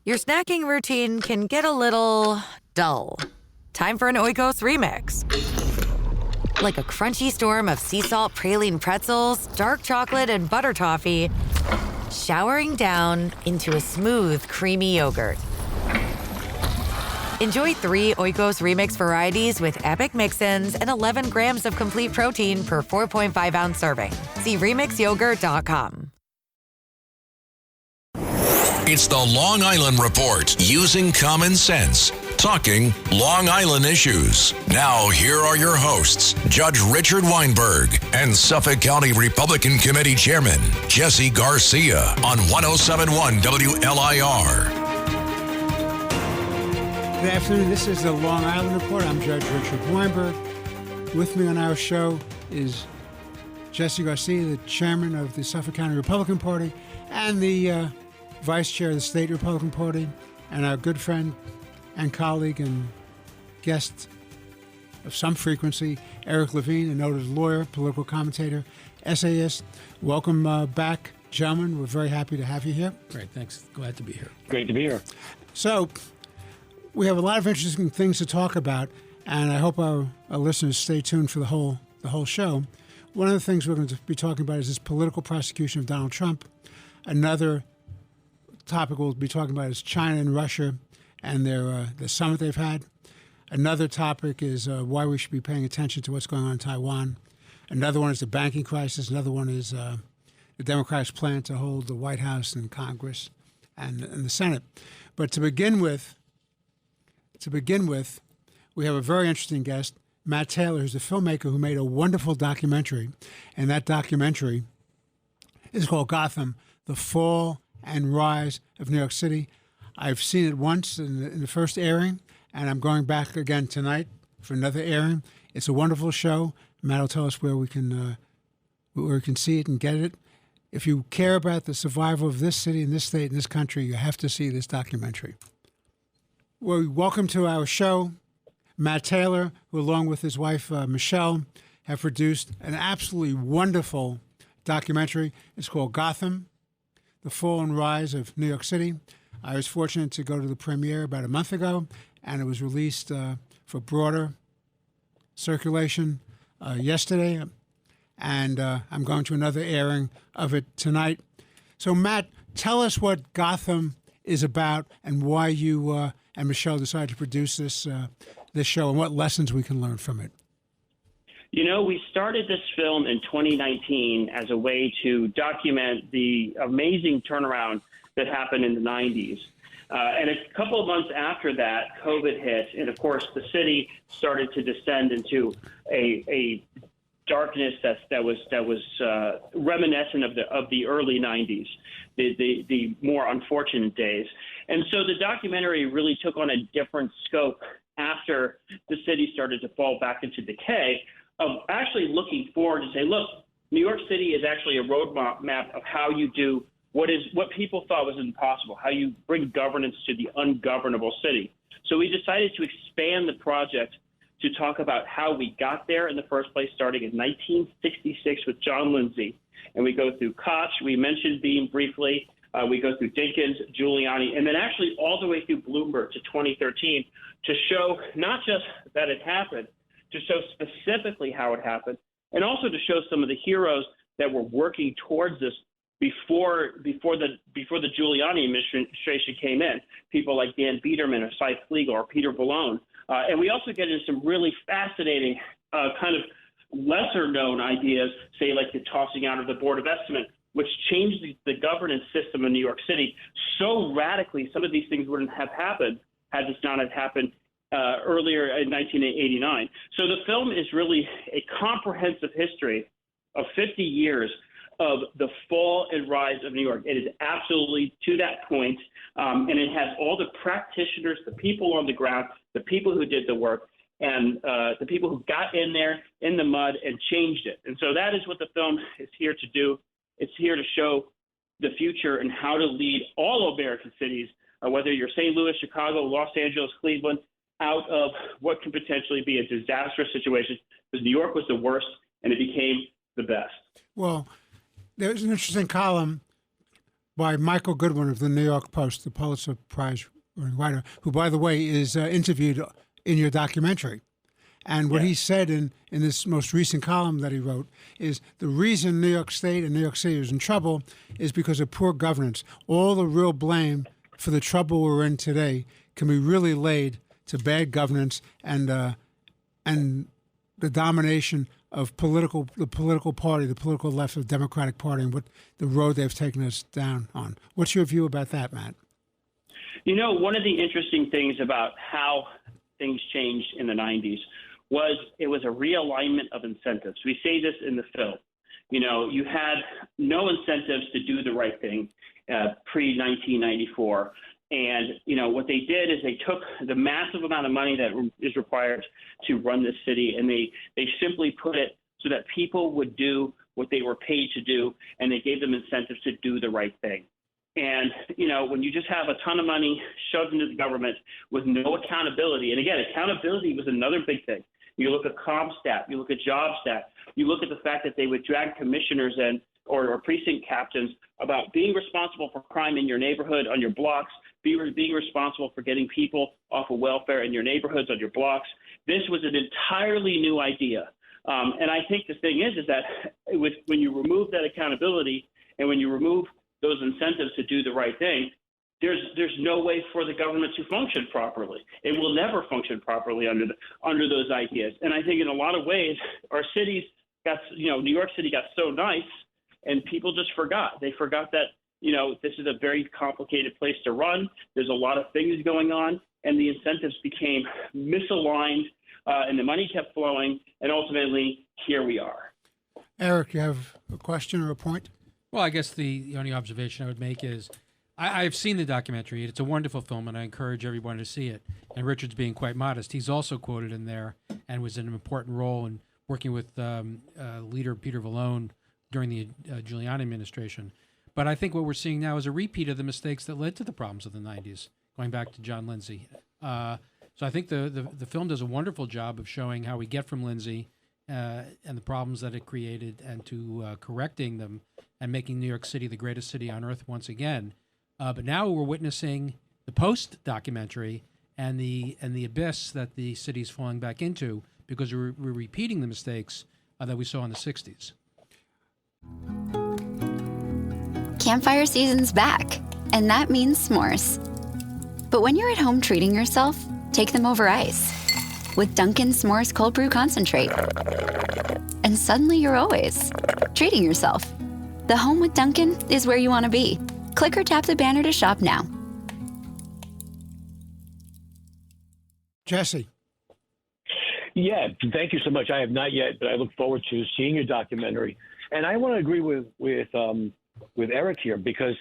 Your snacking routine can get a little dull. Time for an Oikos remix. Like a crunchy storm of sea salt praline pretzels, dark chocolate, and butter toffee, showering down into a smooth, creamy yogurt. Enjoy 3 Oikos remix varieties with epic mix-ins and 11 grams of complete protein per 4.5-ounce serving. See remixyogurt.com. It's the Long Island Report, using common sense, talking Long Island issues. Now, here are your hosts, Judge Richard Weinberg and Suffolk County Republican Committee Chairman Jesse Garcia on 107.1 WLIR. Good afternoon. This is the Long Island Report. I'm Judge Richard Weinberg. With me on our show is Jesse Garcia, the chairman of the Suffolk County Republican Party and the vice chair of the state Republican Party, and our good friend and colleague and guest of some frequency, Eric Levine, a noted lawyer, political commentator, essayist. Welcome back, gentlemen. We're very happy to have you here. Great, thanks. Glad to be here. Great to be here. So, we have a lot of interesting things to talk about, and I hope our listeners stay tuned for the whole show. One of the things we're going to be talking about is this political prosecution of Donald Trump. Another topic we'll be talking about is China and Russia and the summit they've had. Another topic is why we should be paying attention to what's going on in Taiwan. Another one is the banking crisis. Another one is the Democrats' plan to hold the White House and Congress and the Senate. But to begin with, we have a very interesting guest, Matt Taylor, who's a filmmaker who made a wonderful documentary. And that documentary is called Gotham, The Fall and Rise of New York City. I've seen it once in the first airing, and I'm going back again tonight for another airing. It's a wonderful show. Matt will tell us where we can see it and get it. If you care about the survival of this city and this state and this country, you have to see this documentary. Well, welcome to our show, Matt Taylor, who along with his wife, Michelle, have produced an absolutely wonderful documentary. It's called Gotham, The Fall and Rise of New York City. I was fortunate to go to the premiere about a month ago, and it was released for broader circulation yesterday, and I'm going to another airing of it tonight. So, Matt, tell us what Gotham is about and why you and Michelle decided to produce this show and what lessons we can learn from it. You know, we started this film in 2019 as a way to document the amazing turnaround that happened in the 90s. And a couple of months after that, COVID hit, and of course, the city started to descend into a darkness that was reminiscent of the early 90s, the more unfortunate days. And so the documentary really took on a different scope after the city started to fall back into decay, of actually looking forward to say, look, New York City is actually a roadmap of how you do what people thought was impossible, how you bring governance to the ungovernable city. So we decided to expand the project to talk about how we got there in the first place, starting in 1966 with John Lindsay. And we go through Koch, we mentioned Beam briefly, we go through Dinkins, Giuliani, and then actually all the way through Bloomberg to 2013 to show not just that it happened, to show specifically how it happened, and also to show some of the heroes that were working towards this before the Giuliani administration came in, people like Dan Biederman or Cy Flegel or Peter Ballone. And we also get into some really fascinating kind of lesser-known ideas, say like the tossing out of the Board of Estimate, which changed the governance system in New York City so radically. Some of these things wouldn't have happened had this not have happened earlier in 1989. So the film is really a comprehensive history of 50 years of the fall and rise of New York. It is absolutely to that point, and it has all the practitioners, the people on the ground, the people who did the work, and the people who got in there in the mud and changed it. And so that is what the film is here to do. It's here to show the future and how to lead all American cities, whether you're St. Louis, Chicago, Los Angeles, Cleveland, out of what could potentially be a disastrous situation, because New York was the worst and it became the best. Well, there's an interesting column by Michael Goodwin of the New York Post, the Pulitzer Prize writer, who, by the way, is interviewed in your documentary. And what he said in this most recent column that he wrote is the reason New York State and New York City is in trouble is because of poor governance. All the real blame for the trouble we're in today can be really laid to bad governance and the domination of the political party, the political left of the Democratic Party, and what the road they've taken us down on. What's your view about that, Matt? You know, one of the interesting things about how things changed in the 90s was it was a realignment of incentives. We say this in the film. You know, you had no incentives to do the right thing pre-1994. And, you know, what they did is they took the massive amount of money that is required to run this city, and they simply put it so that people would do what they were paid to do, and they gave them incentives to do the right thing. And, you know, when you just have a ton of money shoved into the government with no accountability, and again, accountability was another big thing. You look at CompStat, you look at JobStat, you look at the fact that they would drag commissioners in or precinct captains about being responsible for crime in your neighborhood, on your blocks, being responsible for getting people off of welfare in your neighborhoods, on your blocks. This was an entirely new idea. And I think the thing is that when you remove that accountability and when you remove those incentives to do the right thing, there's no way for the government to function properly. It will never function properly under those ideas. And I think in a lot of ways, our cities got, you know, New York City got so nice, and people just forgot. They forgot that, you know, this is a very complicated place to run. There's a lot of things going on, and the incentives became misaligned, and the money kept flowing, and ultimately, here we are. Eric, you have a question or a point? Well, I guess the only observation I would make is I've seen the documentary. It's a wonderful film, and I encourage everyone to see it. And Richard's being quite modest. He's also quoted in there and was in an important role in working with leader Peter Vallone during the Giuliani administration. But I think what we're seeing now is a repeat of the mistakes that led to the problems of the 90s, going back to John Lindsay. So I think the film does a wonderful job of showing how we get from Lindsay and the problems that it created and to correcting them and making New York City the greatest city on earth once again. But now we're witnessing the post-documentary and the abyss that the city's falling back into because we're repeating the mistakes that we saw in the 60s. Campfire season's back, and that means s'mores. But when you're at home treating yourself, take them over ice with Dunkin's S'mores Cold Brew Concentrate. And suddenly you're always treating yourself. The home with Dunkin' is where you want to be. Click or tap the banner to shop now. Jesse. Yeah, thank you so much. I have not yet, but I look forward to seeing your documentary. And I want to agree with Eric here, because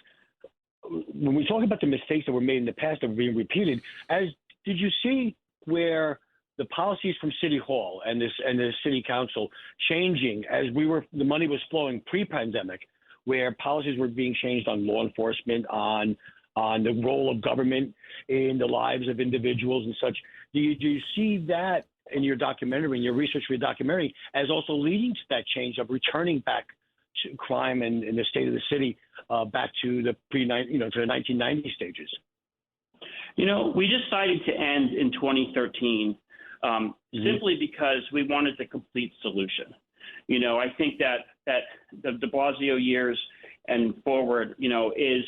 when we talk about the mistakes that were made in the past that were being repeated, did you see where the policies from City Hall and the City Council changing as the money was flowing pre-pandemic, where policies were being changed on law enforcement, on the role of government in the lives of individuals and such? Do you see that in your documentary, in your research for your documentary, as also leading to that change of returning back to crime and the state of the city back to the to the 1990 stages? You know, we decided to end in 2013 simply because we wanted the complete solution. You know, I think that the de Blasio years and forward, you know, is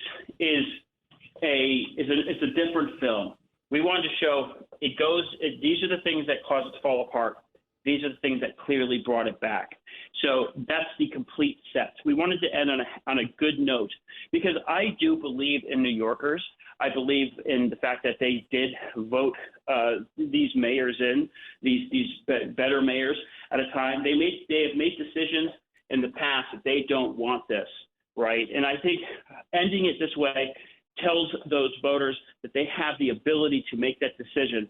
a different film. We wanted to show these are the things that caused it to fall apart. These are the things that clearly brought it back. So that's the complete set. We wanted to end on a good note, because I do believe in New Yorkers. I believe in the fact that they did vote these mayors in, these better mayors at a time. They have made decisions in the past that they don't want this, right? And I think ending it this way tells those voters that they have the ability to make that decision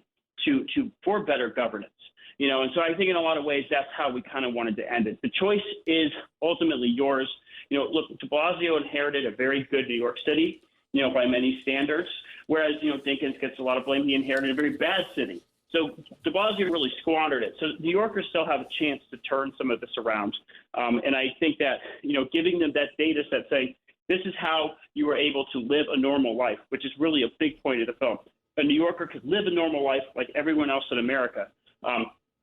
for better governance. You know, and so I think in a lot of ways that's how we kind of wanted to end it. The choice is ultimately yours. You know, look, de Blasio inherited a very good New York City, you know, by many standards, whereas, you know, Dinkins gets a lot of blame. He inherited a very bad city. So de Blasio really squandered it. So New Yorkers still have a chance to turn some of this around. And I think that, you know, giving them that data set saying, This is how you were able to live a normal life, which is really a big point of the film. A New Yorker could live a normal life like everyone else in America.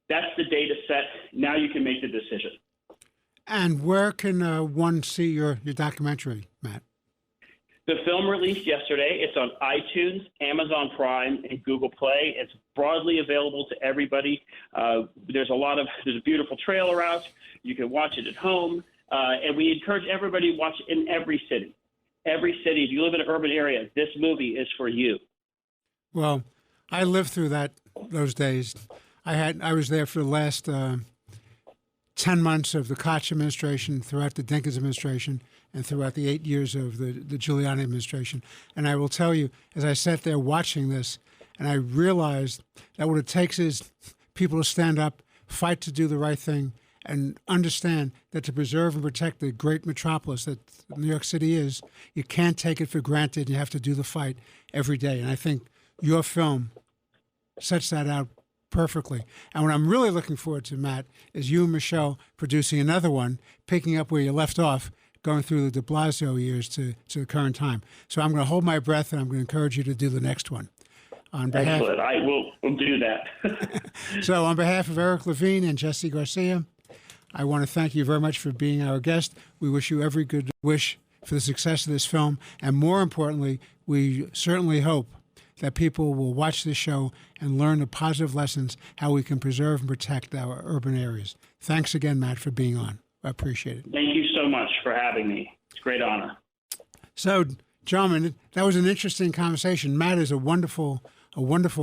That's the data set. Now you can make the decision. And where can one see your documentary, Matt? The film released yesterday. It's on iTunes, Amazon Prime, and Google Play. It's broadly available to everybody. There's a beautiful trailer out. You can watch it at home. And we encourage everybody to watch it in every city. Every city. If you live in an urban area, this movie is for you. Well, I lived through those days. I was there for the last 10 months of the Koch administration, throughout the Dinkins administration, and throughout the 8 years of the Giuliani administration. And I will tell you, as I sat there watching this, and I realized that what it takes is people to stand up, fight to do the right thing, and understand that to preserve and protect the great metropolis that New York City is, you can't take it for granted. You have to do the fight every day. And I think your film sets that out perfectly. And what I'm really looking forward to, Matt, is you and Michelle producing another one, picking up where you left off, going through the de Blasio years to the current time. So I'm going to hold my breath, and I'm going to encourage you to do the next one. Excellent. I will do that. So on behalf of Eric Levine and Jesse Garcia, I want to thank you very much for being our guest. We wish you every good wish for the success of this film. And more importantly, we certainly hope that people will watch this show and learn the positive lessons, how we can preserve and protect our urban areas. Thanks again, Matt, for being on. I appreciate it. Thank you so much for having me. It's a great honor. So, gentlemen, that was an interesting conversation. Matt is a wonderful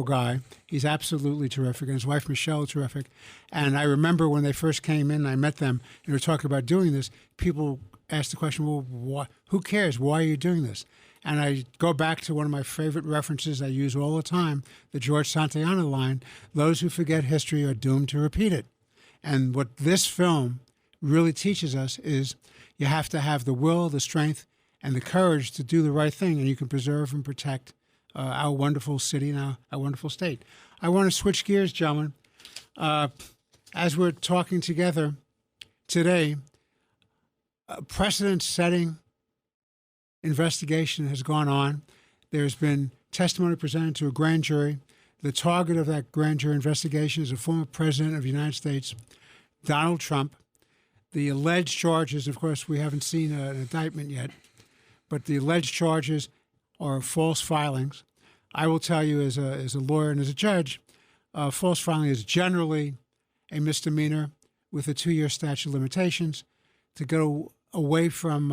guy. He's absolutely terrific, and his wife, Michelle, is terrific. And I remember when they first came in, I met them, and we were talking about doing this, people asked the question, well, who cares? Why are you doing this? And I go back to one of my favorite references I use all the time, the George Santayana line, those who forget history are doomed to repeat it. And what this film really teaches us is you have to have the will, the strength, and the courage to do the right thing, and you can preserve and protect our wonderful city and our wonderful state. I want to switch gears, gentlemen. As we're talking together today, a precedent-setting investigation has gone on. There's been testimony presented to a grand jury. The target of that grand jury investigation is a former president of the United States, Donald Trump. The alleged charges, of course, we haven't seen an indictment yet, but the alleged charges are false filings. I will tell you as a lawyer and as a judge, false filing is generally a misdemeanor with a 2-year statute of limitations. To go away from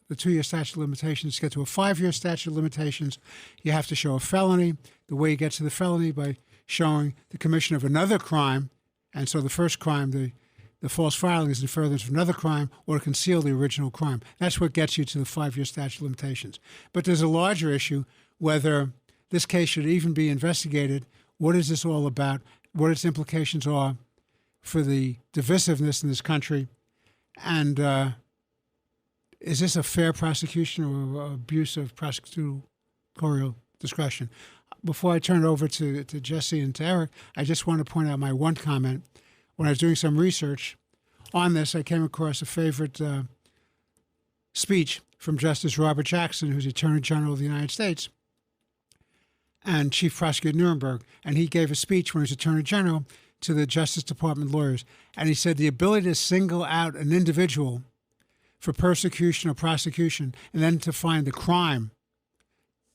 the 2-year statute of limitations, to get to a 5-year statute of limitations, you have to show a felony. The way you get to the felony by showing the commission of another crime, and so the first crime, the false filing, is in furtherance of another crime or to conceal the original crime. That's what gets you to the 5-year statute of limitations. But there's a larger issue, whether this case should even be investigated. What is this all about? What its implications are for the divisiveness in this country? And is this a fair prosecution or abuse of prosecutorial discretion? Before I turn it over to Jesse and to Eric, I just want to point out my one comment. When I was doing some research on this, I came across a favorite speech from Justice Robert Jackson, who's Attorney General of the United States and Chief Prosecutor Nuremberg. And he gave a speech when he was Attorney General to the Justice Department lawyers. And he said the ability to single out an individual for persecution or prosecution and then to find the crime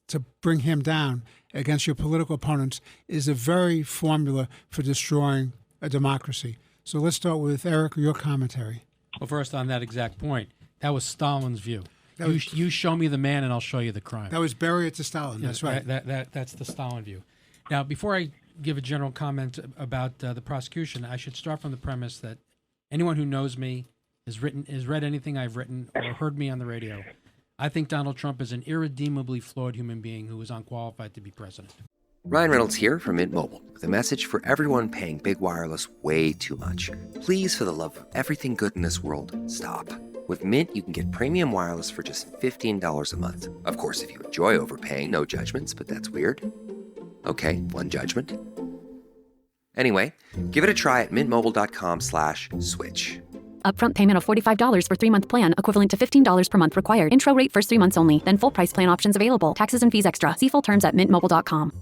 to bring him down against your political opponents is a very formula for destroying a democracy. So let's start with Eric, your commentary. Well, first on that exact point, that was Stalin's view. You show me the man and I'll show you the crime. That was bury it to Stalin. That's right. That's the Stalin view. Now, before I give a general comment about the prosecution, I should start from the premise that anyone who knows me, has read anything I've written or heard me on the radio, I think Donald Trump is an irredeemably flawed human being who is unqualified to be president. Ryan Reynolds here from Mint Mobile with a message for everyone paying big wireless way too much. Please, for the love of everything good in this world, stop. With Mint, you can get premium wireless for just $15 a month. Of course, if you enjoy overpaying, no judgments, but that's weird. Okay, one judgment. Anyway, give it a try at mintmobile.com/switch. Upfront payment of $45 for 3-month plan, equivalent to $15 per month required. Intro rate first 3 months only, then full price plan options available. Taxes and fees extra. See full terms at mintmobile.com.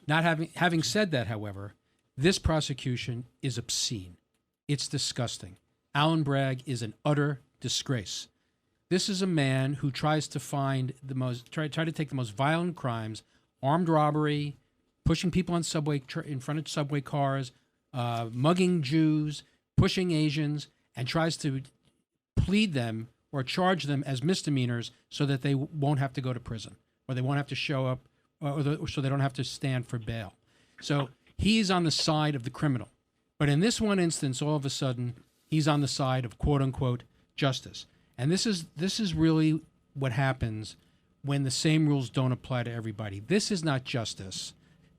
Not having said that, however, this prosecution is obscene. It's disgusting. Alan Bragg is an utter disgrace. This is a man who tries to find try to take the most violent crimes, armed robbery, pushing people on in front of subway cars, mugging Jews, pushing Asians, and tries to plead them or charge them as misdemeanors so that they won't have to go to prison, or they won't have to show up, or so they don't have to stand for bail. So he's on the side of the criminal. But in this one instance, all of a sudden, he's on the side of quote-unquote justice. And this is really what happens when the same rules don't apply to everybody. This is not justice.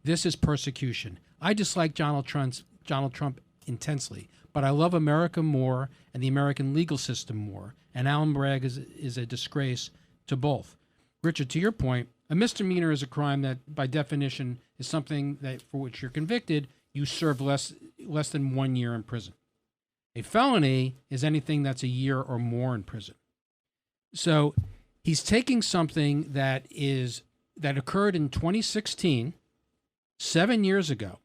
This is persecution. I dislike Donald Trump intensely, but I love America more and the American legal system more. And Alan Bragg is a disgrace to both. Richard, to your point, a misdemeanor is a crime that, by definition, is something that for which you're convicted, you serve less than 1 year in prison. A felony is anything that's a year or more in prison. So he's taking something that occurred in 2016, 7 years ago.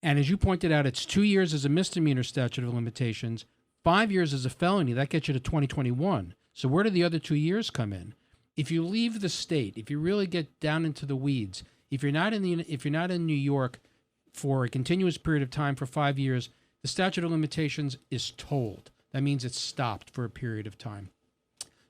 And as you pointed out, it's 2 years as a misdemeanor statute of limitations, 5 years as a felony. That gets you to 2021. So where do the other 2 years come in? If you leave the state, if you really get down into the weeds, if you're not in New York for a continuous period of time for 5 years, the statute of limitations is tolled. That means it's stopped for a period of time.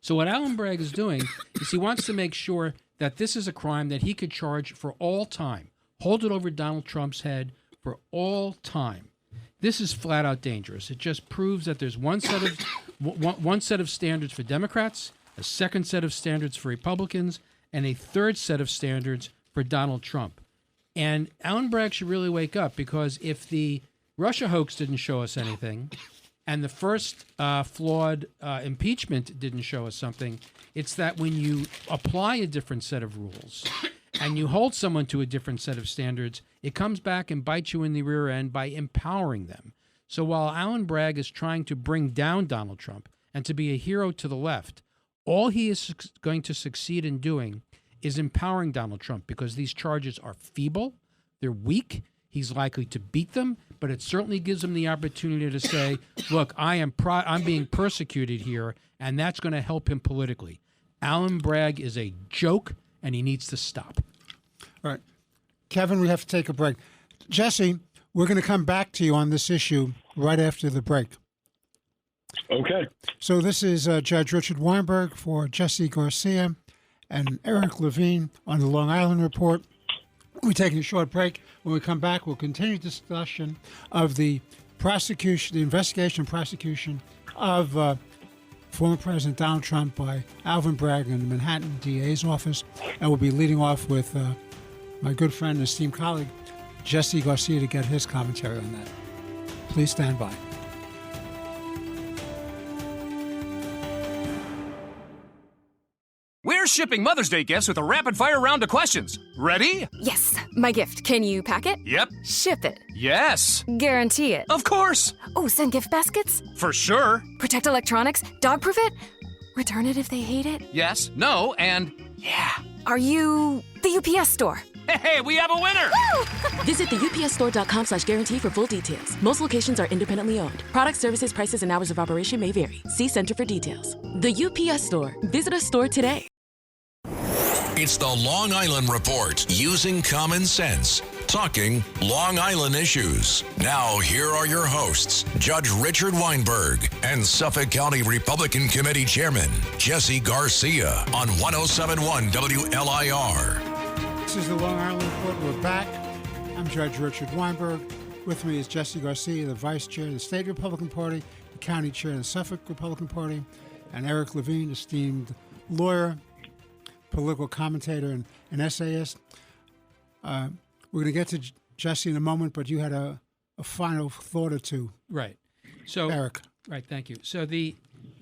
So what Alan Bragg is doing is he wants to make sure that this is a crime that he could charge for all time, hold it over Donald Trump's head for all time. This is flat out dangerous. It just proves that there's one set of standards for Democrats, a second set of standards for Republicans, and a third set of standards for Donald Trump. And Alan Bragg should really wake up, because if the Russia hoax didn't show us anything, and the first flawed impeachment didn't show us something, it's that when you apply a different set of rules and you hold someone to a different set of standards, it comes back and bites you in the rear end by empowering them. So while Alan Bragg is trying to bring down Donald Trump and to be a hero to the left, all he is going to succeed in doing is empowering Donald Trump, because these charges are feeble, they're weak, he's likely to beat them, but it certainly gives him the opportunity to say, look, I'm being persecuted here, and that's going to help him politically. Alan Bragg is a joke, and he needs to stop. All right. Kevin, we have to take a break. Jesse, we're going to come back to you on this issue right after the break. Okay. So this is Judge Richard Weinberg for Jesse Garcia and Eric Levine on the Long Island Report. We're taking a short break. When we come back, we'll continue discussion of the investigation and prosecution of former President Donald Trump by Alvin Bragg in the Manhattan DA's office. And we'll be leading off with my good friend and esteemed colleague, Jesse Garcia, to get his commentary on that. Please stand by. We're shipping Mother's Day gifts with a rapid-fire round of questions. Ready? Yes. My gift. Can you pack it? Yep. Ship it? Yes. Guarantee it? Of course. Oh, send gift baskets? For sure. Protect electronics? Dog-proof it? Return it if they hate it? Yes, no, and yeah. Are you the UPS store? Hey, we have a winner! Visit the upsstore.com/guarantee for full details. Most locations are independently owned. Product, services, prices, and hours of operation may vary. See Center for details. The UPS Store. Visit a store today. It's the Long Island Report, using common sense, talking Long Island issues. Now, here are your hosts, Judge Richard Weinberg and Suffolk County Republican Committee Chairman Jesse Garcia on 107.1 WLIR. This is the Long Island Report. We're back. I'm Judge Richard Weinberg. With me is Jesse Garcia, the Vice Chair of the State Republican Party, the County Chair of the Suffolk Republican Party, and Eric Levine, esteemed lawyer, political commentator, and an essayist. We're going to get to Jesse in a moment, but you had a final thought or two. Right. So, Eric. Right, thank you. So the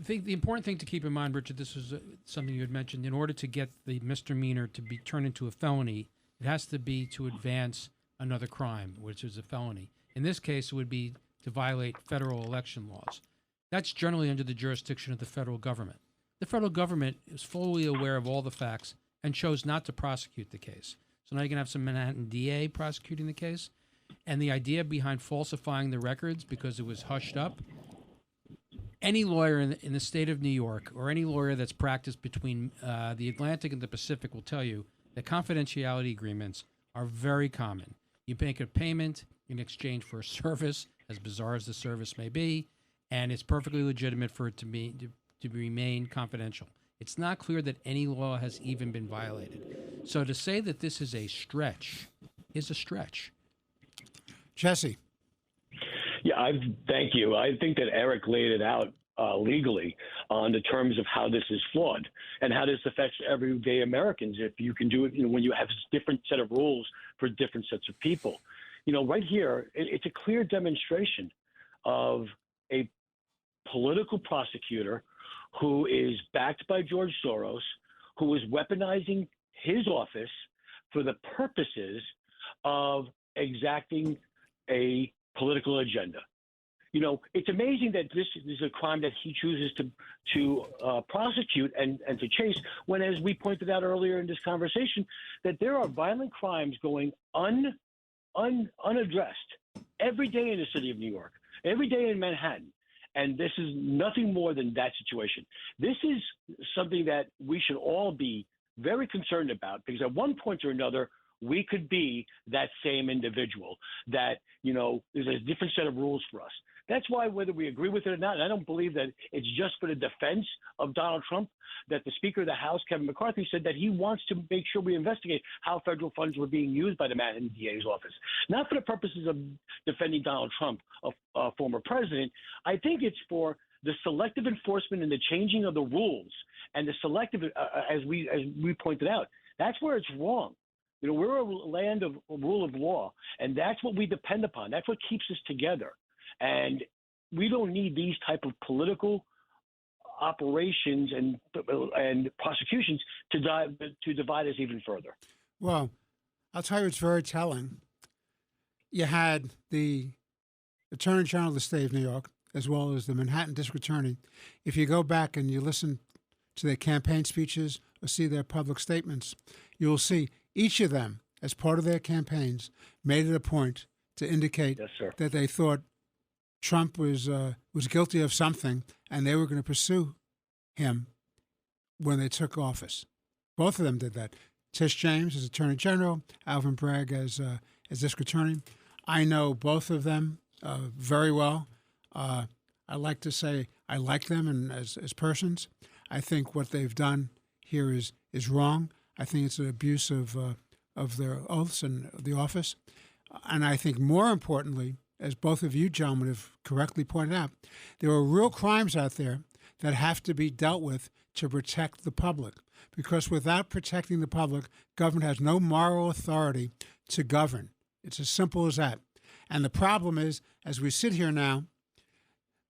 important thing to keep in mind, Richard, this was something you had mentioned, in order to get the misdemeanor to be turned into a felony, it has to be to advance another crime, which is a felony. In this case, it would be to violate federal election laws. that's generally under the jurisdiction of the federal government. The federal government is fully aware of all the facts and chose not to prosecute the case. So now you can have some Manhattan DA prosecuting the case. And the idea behind falsifying the records because it was hushed up, any lawyer in the state of New York or any lawyer that's practiced between the Atlantic and the Pacific will tell you that confidentiality agreements are very common. You make a payment in exchange for a service, as bizarre as the service may be, and it's perfectly legitimate for it to remain confidential. It's not clear that any law has even been violated. So to say that this is a stretch is a stretch. Jesse. Yeah, thank you. I think that Eric laid it out legally on the terms of how this is flawed and how this affects everyday Americans. If you can do it, when you have a different set of rules for different sets of people. Right here, it's a clear demonstration of a political prosecutor who is backed by George Soros, who is weaponizing his office for the purposes of exacting a political agenda. It's amazing that this is a crime that he chooses to prosecute and to chase, when, as we pointed out earlier in this conversation, that there are violent crimes going unaddressed every day in the city of New York, every day in Manhattan. And this is nothing more than that situation. This is something that we should all be very concerned about, because at one point or another, we could be that same individual that, there's a different set of rules for us. That's why, whether we agree with it or not, and I don't believe that it's just for the defense of Donald Trump, that the Speaker of the House, Kevin McCarthy, said that he wants to make sure we investigate how federal funds were being used by the Manhattan DA's office. Not for the purposes of defending Donald Trump, a former president. I think it's for the selective enforcement and the changing of the rules, and the selective, as we pointed out, that's where it's wrong. We're a land of rule of law, and that's what we depend upon. That's what keeps us together. And we don't need these type of political operations and prosecutions to divide us even further. Well, I'll tell you, it's very telling. You had the Attorney General of the state of New York, as well as the Manhattan District Attorney. If you go back and you listen to their campaign speeches or see their public statements, you'll see each of them, as part of their campaigns, made it a point to indicate that they thought Trump was guilty of something, and they were going to pursue him when they took office. Both of them did that. Tish James as Attorney General, Alvin Bragg as District Attorney. I know both of them very well. I like to say I like them and as persons. I think what they've done here is wrong. I think it's an abuse of their oaths and the office. And I think more importantly, as both of you gentlemen have correctly pointed out, there are real crimes out there that have to be dealt with to protect the public. Because without protecting the public, government has no moral authority to govern. It's as simple as that. And the problem is, as we sit here now,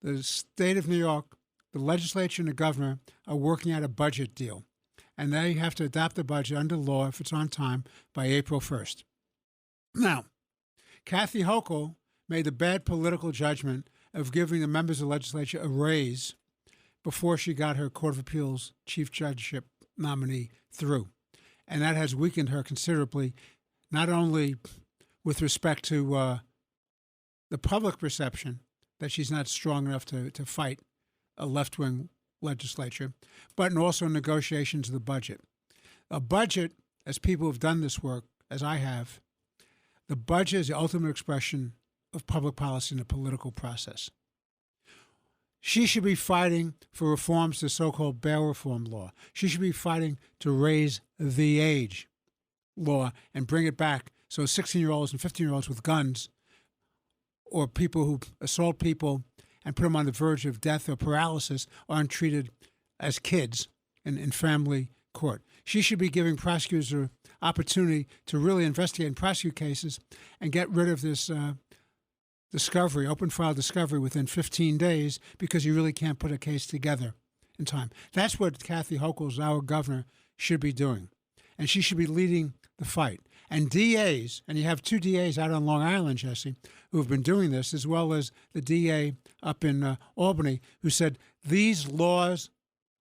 the state of New York, the legislature and the governor are working out a budget deal. And they have to adopt the budget under law, if it's on time, by April 1st. Now, Kathy Hochul made the bad political judgment of giving the members of the legislature a raise before she got her Court of Appeals chief judgeship nominee through. And that has weakened her considerably, not only with respect to the public perception that she's not strong enough to fight a left-wing legislature, but also in negotiations of the budget. A budget, as people who have done this work, as I have, the budget is the ultimate expression of public policy in the political process. She should be fighting for reforms to the so-called bail reform law. She should be fighting to raise the age law and bring it back so 16-year-olds and 15-year-olds with guns, or people who assault people and put them on the verge of death or paralysis, aren't treated as kids in family court. She should be giving prosecutors an opportunity to really investigate and prosecute cases and get rid of this discovery, open file discovery within 15 days, because you really can't put a case together in time. That's what Kathy Hochul, our governor, should be doing. And she should be leading the fight. And DAs, and you have 2 DAs out on Long Island, Jesse, who have been doing this, as well as the DA up in Albany, who said these laws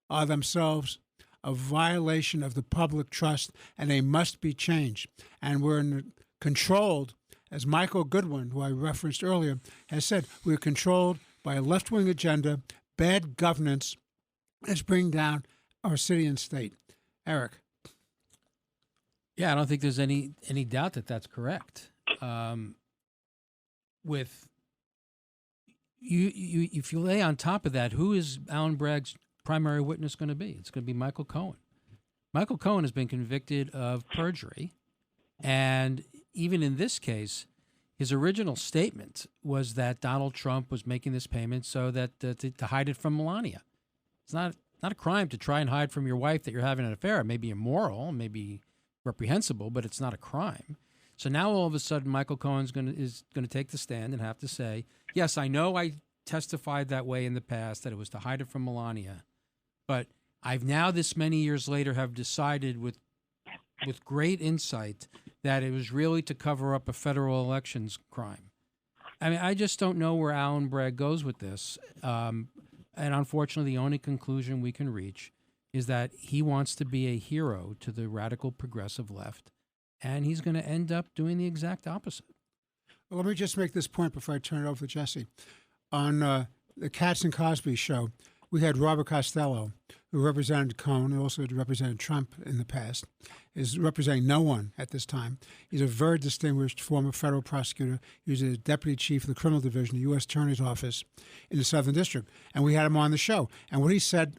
are themselves a violation of the public trust, and they must be changed. And we're controlled, as Michael Goodwin, who I referenced earlier, has said, we're controlled by a left-wing agenda, bad governance, that's bringing down our city and state. Eric. Yeah, I don't think there's any doubt that that's correct. With you, if you lay on top of that, who is Alan Bragg's primary witness going to be? It's going to be Michael Cohen. Michael Cohen has been convicted of perjury, and even in this case, his original statement was that Donald Trump was making this payment so that to hide it from Melania. It's not a crime to try and hide from your wife that you're having an affair. It may be immoral, maybe reprehensible, but it's not a crime. So now all of a sudden, Michael Cohen's is going to take the stand and have to say, yes, I know I testified that way in the past, that it was to hide it from Melania, but I've now, this many years later, have decided with great insight that it was really to cover up a federal elections crime. I mean, I just don't know where Alan Bragg goes with this. And unfortunately, the only conclusion we can reach is that he wants to be a hero to the radical progressive left, and he's going to end up doing the exact opposite. Well, let me just make this point before I turn it over to Jesse. On the Katz and Cosby show, we had Robert Costello, who represented Cohen, who also represented Trump in the past, is representing no one at this time. He's a very distinguished former federal prosecutor. He was the deputy chief of the criminal division, the U.S. Attorney's Office in the Southern District. And we had him on the show. And what he said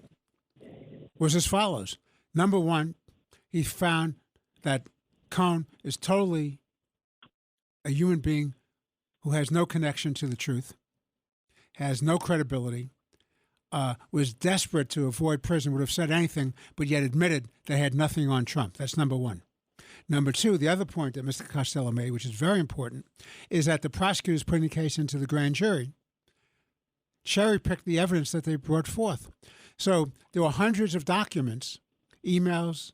was as follows. Number one, he found that Cohen is totally a human being who has no connection to the truth, has no credibility, was desperate to avoid prison, would have said anything, but yet admitted they had nothing on Trump. That's number one. Number two, the other point that Mr. Costello made, which is very important, is that the prosecutors putting the case into the grand jury cherry-picked the evidence that they brought forth. So there were hundreds of documents, emails,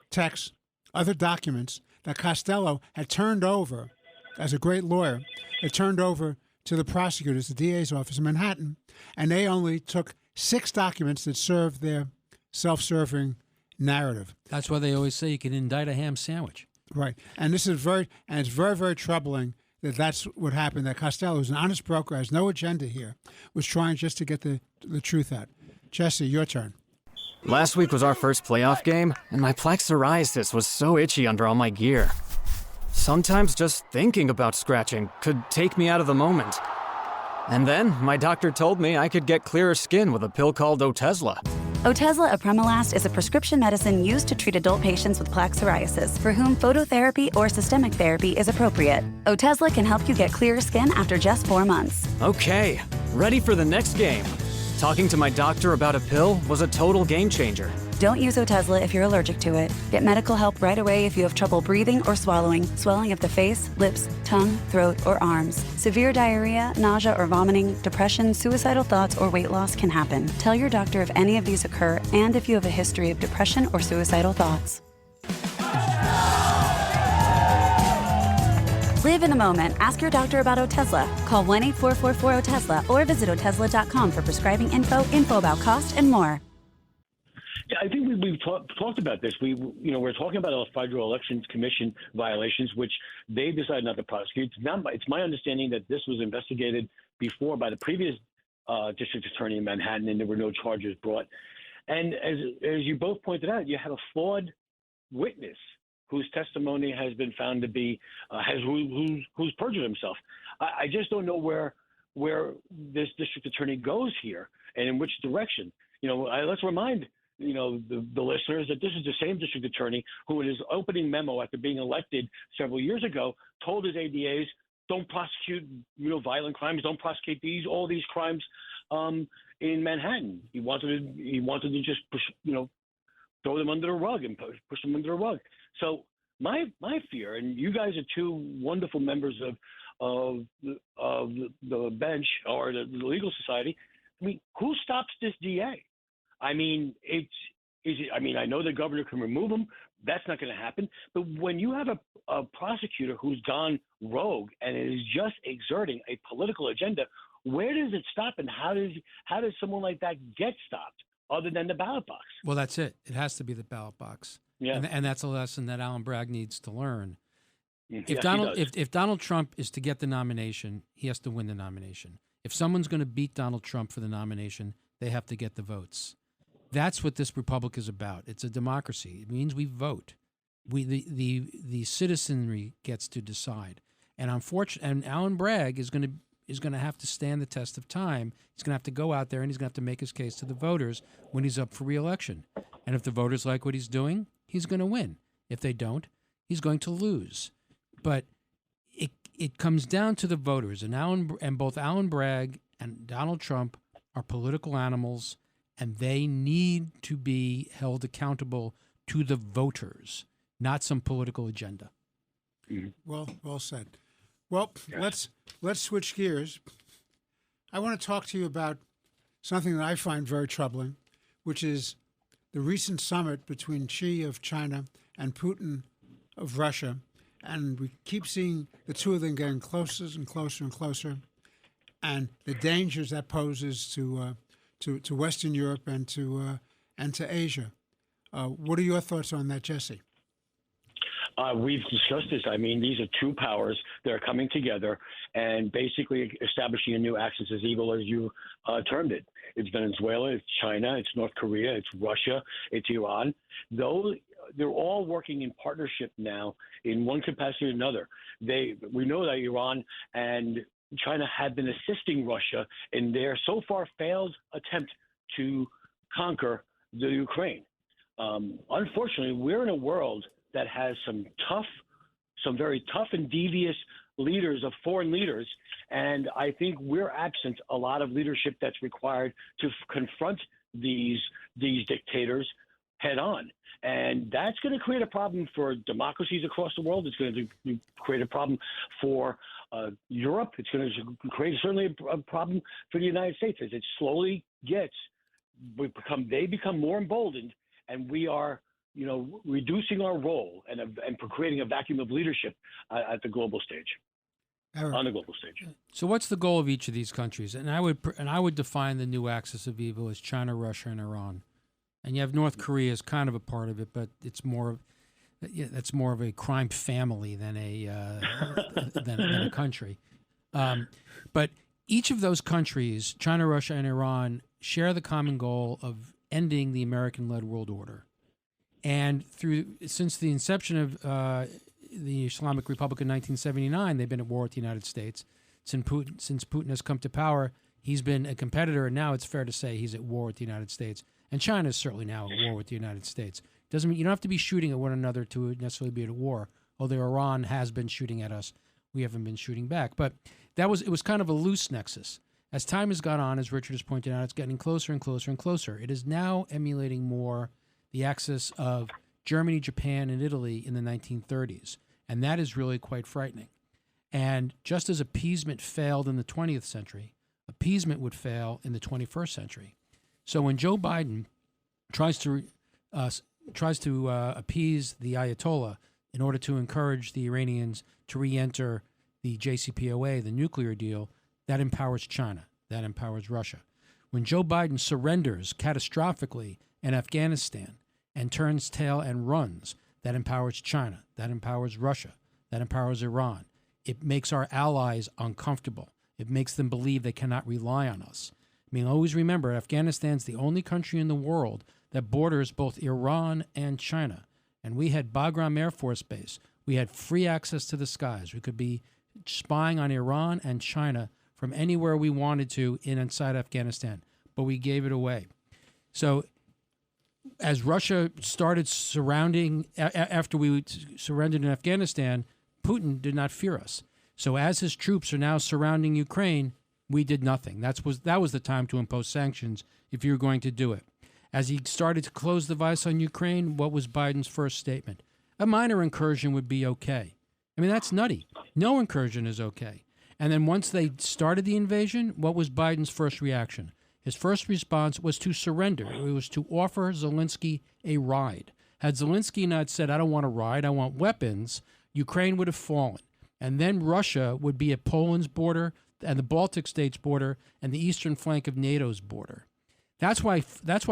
texts, other documents that Costello had turned over, as a great lawyer, had turned over to the prosecutors, the DA's office in Manhattan, and they only took 6 documents that served their self-serving narrative. That's why they always say you can indict a ham sandwich. Right. And it's very, very troubling that that's what happened, that Costello, who's an honest broker, has no agenda here, was trying just to get the truth out. Jesse, your turn. Last week was our first playoff game, and my plaque psoriasis was so itchy under all my gear. Sometimes just thinking about scratching could take me out of the moment. And then my doctor told me I could get clearer skin with a pill called Otezla. Otezla apremilast is a prescription medicine used to treat adult patients with plaque psoriasis for whom phototherapy or systemic therapy is appropriate. Otezla can help you get clearer skin after just 4 months. Okay, ready for the next game. Talking to my doctor about a pill was a total game changer. Don't use Otezla if you're allergic to it. Get medical help right away if you have trouble breathing or swallowing, swelling of the face, lips, tongue, throat, or arms. Severe diarrhea, nausea or vomiting, depression, suicidal thoughts, or weight loss can happen. Tell your doctor if any of these occur and if you have a history of depression or suicidal thoughts. Live in the moment. Ask your doctor about Otezla. Call 1-844-4-OTEZLA or visit Otezla.com for prescribing info about cost, and more. Yeah, I think we've talked about this. We're talking about a Federal Elections Commission violations, which they decided not to prosecute. It's my understanding that this was investigated before by the previous district attorney in Manhattan, and there were no charges brought. And as you both pointed out, you had a flawed witness whose testimony has been found to be who's perjured himself. I just don't know where this district attorney goes here and in which direction. Let's remind the listeners that this is the same district attorney who, in his opening memo after being elected several years ago, told his ADAs, don't prosecute violent crimes, don't prosecute all these crimes in Manhattan. He wanted to just push, throw them under the rug and push them under the rug. So my fear, and you guys are two wonderful members of the bench or the legal society. I mean, who stops this DA? I mean, I know the governor can remove him, That's not going to happen. But when you have a prosecutor who's gone rogue and is just exerting a political agenda, where does it stop, and how does someone like that get stopped other than the ballot box? Well, that's it. It has to be the ballot box. Yeah. And that's a lesson that Alan Bragg needs to learn. Yes, If Donald Trump is to get the nomination, he has to win the nomination. If someone's going to beat Donald Trump for the nomination, they have to get the votes. That's what this republic is about. It's a democracy. It means we vote. The citizenry gets to decide. And and Alan Bragg is going to have to stand the test of time. He's going to have to go out there and he's going to have to make his case to the voters when he's up for re-election. And if the voters like what he's doing, he's going to win. If they don't, he's going to lose. But it comes down to the voters, and both Alan Bragg and Donald Trump are political animals, and they need to be held accountable to the voters, not some political agenda. Well said. Well, let's switch gears. I want to talk to you about something that I find very troubling, which is the recent summit between Xi of China and Putin of Russia. And we keep seeing the two of them getting closer and closer and closer, and the dangers that poses to Western Europe and to Asia. What are your thoughts on that, Jesse? We've discussed this. I mean, these are two powers that are coming together and basically establishing a new axis of evil, as you termed it. It's Venezuela, it's China, it's North Korea, it's Russia, it's Iran. They're all working in partnership now in one capacity or another. We know that Iran and China have been assisting Russia in their so far failed attempt to conquer the Ukraine. Unfortunately, we're in a world that has some very tough and devious leaders of foreign leaders, and I think we're absent a lot of leadership that's required to confront these dictators head on. And that's going to create a problem for democracies across the world. It's going to create a problem for Europe. It's going to create certainly a problem for the United States as it slowly they become more emboldened, and we are, reducing our role and creating a vacuum of leadership at the global stage. On the global stage. So, what's the goal of each of these countries? And I would define the new axis of evil as China, Russia, and Iran. And you have North Korea as kind of a part of it, but it's more of a crime family than a country. But each of those countries, China, Russia, and Iran, share the common goal of ending the American-led world order. And since the inception of the Islamic Republic in 1979, they've been at war with the United States. Since Putin has come to power, he's been a competitor, and now it's fair to say he's at war with the United States. And China is certainly now at war with the United States. Doesn't mean you don't have to be shooting at one another to necessarily be at war. Although Iran has been shooting at us, we haven't been shooting back. But it was kind of a loose nexus. As time has gone on, as Richard has pointed out, it's getting closer and closer and closer. It is now emulating more the axis of Germany, Japan, and Italy in the 1930s. And that is really quite frightening. And just as appeasement failed in the 20th century, appeasement would fail in the 21st century. So when Joe Biden tries to appease the Ayatollah in order to encourage the Iranians to re-enter the JCPOA, the nuclear deal, that empowers China, that empowers Russia. When Joe Biden surrenders catastrophically in Afghanistan and turns tail and runs, that empowers China, that empowers Russia, that empowers Iran. It makes our allies uncomfortable. It makes them believe they cannot rely on us. I mean, always remember, Afghanistan's the only country in the world that borders both Iran and China. And we had Bagram Air Force Base. We had free access to the skies. We could be spying on Iran and China from anywhere we wanted to inside Afghanistan. But we gave it away. So as Russia started surrounding, after we surrendered in Afghanistan, Putin did not fear us. So as his troops are now surrounding Ukraine, we did nothing. That was the time to impose sanctions if you were going to do it. As he started to close the vice on Ukraine, what was Biden's first statement? A minor incursion would be okay. I mean, that's nutty. No incursion is okay. And then once they started the invasion, what was Biden's first reaction? His first response was to surrender. It was to offer Zelensky a ride. Had Zelensky not said, I don't want to ride, I want weapons, Ukraine would have fallen. And then Russia would be at Poland's border and the Baltic states' border and the eastern flank of NATO's border. That's why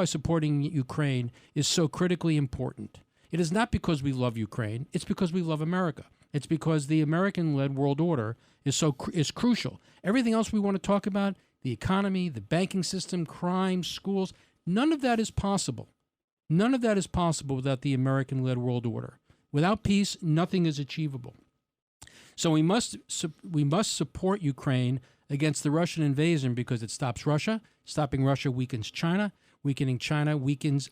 supporting Ukraine is so critically important. It is not because we love Ukraine. It's because we love America. It's because the American-led world order is crucial. Everything else we want to talk about, the economy, the banking system, crime, schools, none of that is possible. None of that is possible without the American-led world order. Without peace, nothing is achievable. So we must support Ukraine against the Russian invasion because it stops Russia. Stopping Russia weakens China. Weakening China weakens